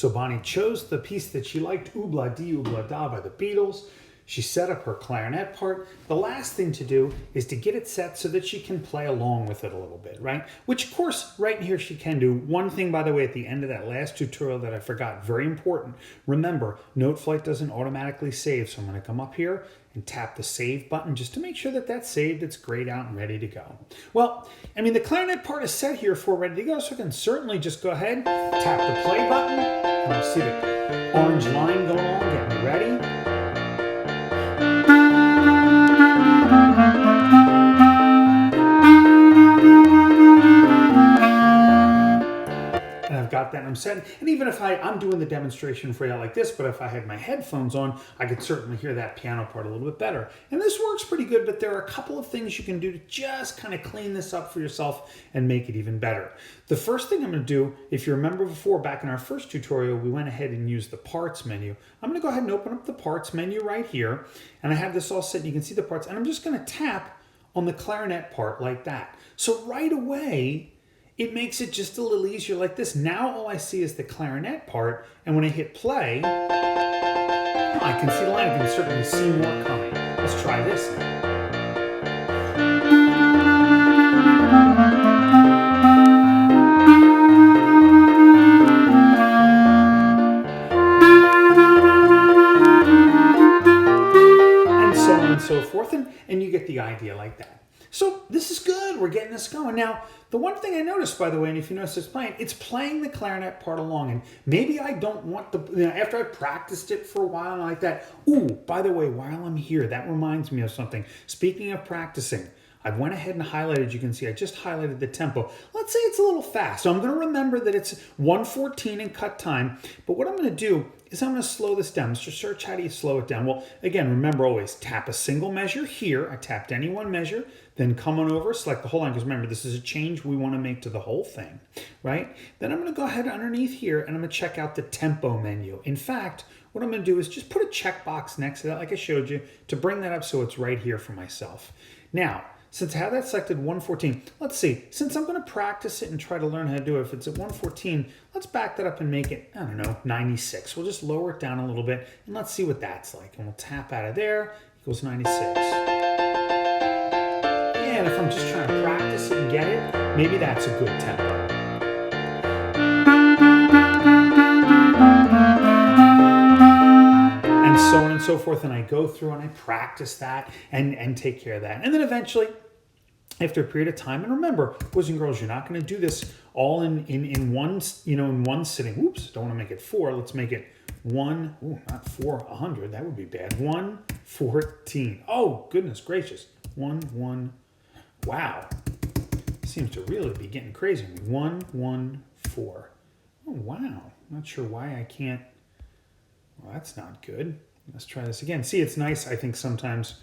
So Bonnie chose the piece that she liked, OblaDi, OblaDa by the Beatles. She set up her clarinet part. The last thing to do is to get it set so that she can play along with it a little bit, right? Which, of course, right here she can do. One thing, by the way, at the end of that last tutorial that I forgot, very important. Remember, Note Flight doesn't automatically save, so I'm going to come up here and tap the save button just to make sure that that's saved, it's grayed out and ready to go. Well, I mean, the clarinet part is set here for ready to go, so I can certainly just go ahead, tap the play button, and I'll see the orange line going on, get me ready. And I've got that and I'm set. And even if I'm doing the demonstration for you like this, but if I had my headphones on, I could certainly hear that piano part a little bit better. And this works pretty good, but there are a couple of things you can do to just kind of clean this up for yourself and make it even better. The first thing I'm going to do, if you remember before, back in our first tutorial, we went ahead and used the parts menu. I'm going to go ahead and open up the parts menu right here. And I have this all set and you can see the parts. And I'm just going to tap on the clarinet part like that. So right away, it makes it just a little easier like this. Now all I see is the clarinet part, and when I hit play, I can see the line. I can certainly see more coming. Let's try this now. And so on and so forth, and you get the idea like that. So this is good. We're getting this going. Now, the one thing I noticed, by the way, and if you notice it's playing the clarinet part along. And maybe I don't want after I practiced it for a while like that. Ooh, by the way, while I'm here, that reminds me of something. Speaking of practicing, I went ahead and highlighted, you can see I just highlighted the tempo. Let's say it's a little fast. So I'm going to remember that it's 1:14 in cut time. But what I'm going to do is I'm going to slow this down. Mr. Search, how do you slow it down? Well, again, remember always tap a single measure here. I tapped any one measure, then come on over, select the whole line, because remember, this is a change we want to make to the whole thing, right? Then I'm going to go ahead underneath here and I'm going to check out the tempo menu. In fact, what I'm going to do is just put a checkbox next to that, like I showed you, to bring that up so it's right here for myself. Now, since I have that selected 1:14, let's see, since I'm going to practice it and try to learn how to do it, if it's at 1:14, let's back that up and make it, I don't know, 96. We'll just lower it down a little bit and let's see what that's like. And we'll tap out of there, equals 96. And if I'm just trying to practice it and get it, maybe that's a good tempo. And so on and so forth, and I go through and I practice that and take care of that. And then eventually, after a period of time, and remember, boys and girls, you're not going to do this all in one, in one sitting. Oops, don't want to make it 4. Let's make it 1, not 400. That would be bad. 1:14. Oh, goodness gracious. 1. Wow. Seems to really be getting crazy. 114. Oh, wow. Not sure why I can't. Well, that's not good. Let's try this again. See, it's nice, I think, sometimes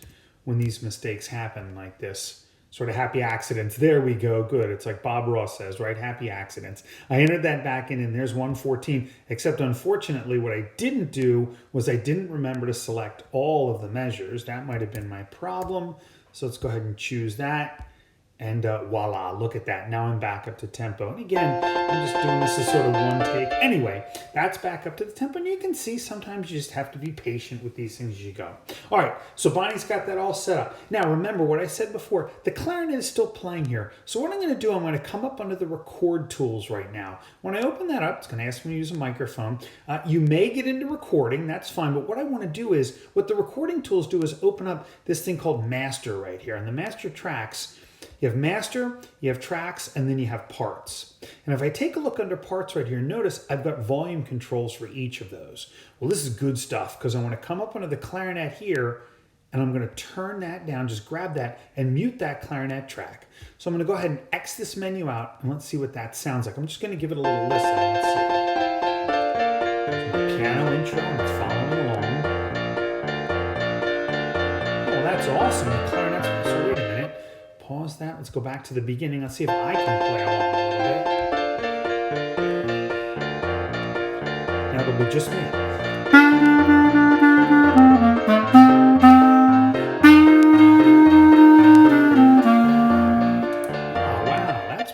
when these mistakes happen like this. Sort of happy accidents. There we go. Good. It's like Bob Ross says, right? Happy accidents. I entered that back in and there's 1:14. Except unfortunately, what I didn't do was I didn't remember to select all of the measures. That might have been my problem. So let's go ahead and choose that. And voila, look at that. Now I'm back up to tempo. And again, I'm just doing this as sort of one take. Anyway, that's back up to the tempo. And you can see sometimes you just have to be patient with these things as you go. All right, so Bonnie's got that all set up. Now, remember what I said before. The clarinet is still playing here. So what I'm going to do, I'm going to come up under the record tools right now. When I open that up, it's going to ask me to use a microphone. You may get into recording. That's fine. But what I want to do is, what the recording tools do is open up this thing called master right here. And the master tracks, you have master, you have tracks, and then you have parts. And if I take a look under parts right here, notice I've got volume controls for each of those. Well, this is good stuff because I want to come up under the clarinet here and I'm going to turn that down, just grab that and mute that clarinet track. So I'm going to go ahead and X this menu out and let's see what that sounds like. I'm just going to give it a little listen. Let's see. There's my piano intro and it's following along. Oh, that's awesome. The clarinet's, so wait a minute. Pause that. Let's go back to the beginning. Let's see if I can play along a little bit. Now it'll be just me. Oh, wow,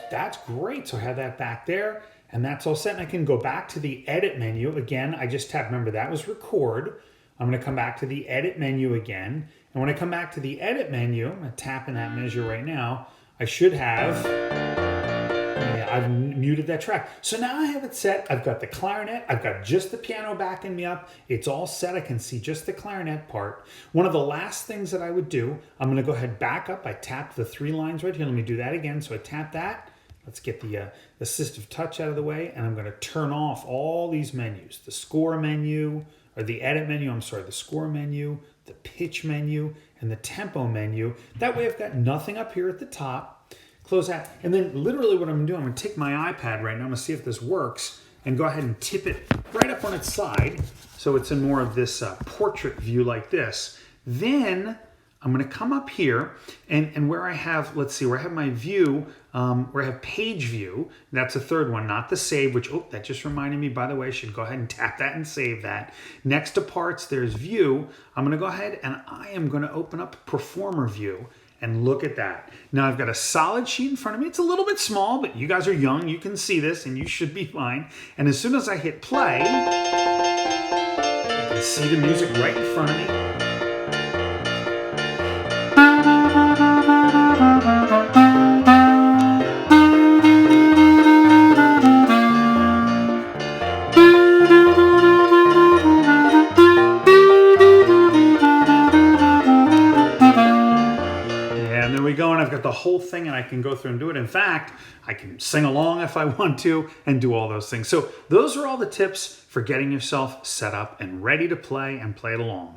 that's great. Great, so I have that back there, and that's all set. And I can go back to the edit menu. Again, I just tapped, remember that was record. I'm gonna come back to the edit menu again. And when I come back to the edit menu, I'm gonna tap in that measure right now, I should have, yeah, I've muted that track. So now I have it set. I've got the clarinet. I've got just the piano backing me up. It's all set. I can see just the clarinet part. One of the last things that I would do, I'm going to go ahead back up. I tapped the 3 lines right here. Let me do that again. So I tap that. Let's get the assistive touch out of the way. And I'm going to turn off all these menus. The score menu, or the edit menu, I'm sorry, the score menu, the pitch menu, and the tempo menu. That way I've got nothing up here at the top. Close that, and then literally what I'm doing, I'm gonna take my iPad right now, I'm gonna see if this works, and go ahead and tip it right up on its side, so it's in more of this portrait view like this. Then I'm gonna come up here, and where I have, let's see, where I have my view, where I have page view, that's the third one, not the save, which, oh, that just reminded me, by the way, I should go ahead and tap that and save that. Next to parts, there's view. I'm gonna go ahead and I am gonna open up performer view. And look at that. Now I've got a solid sheet in front of me. It's a little bit small, but you guys are young. You can see this and you should be fine. And as soon as I hit play, you can see the music right in front of me. I've got the whole thing and I can go through and do it. In fact, I can sing along if I want to and do all those things. So those are all the tips for getting yourself set up and ready to play and play it along.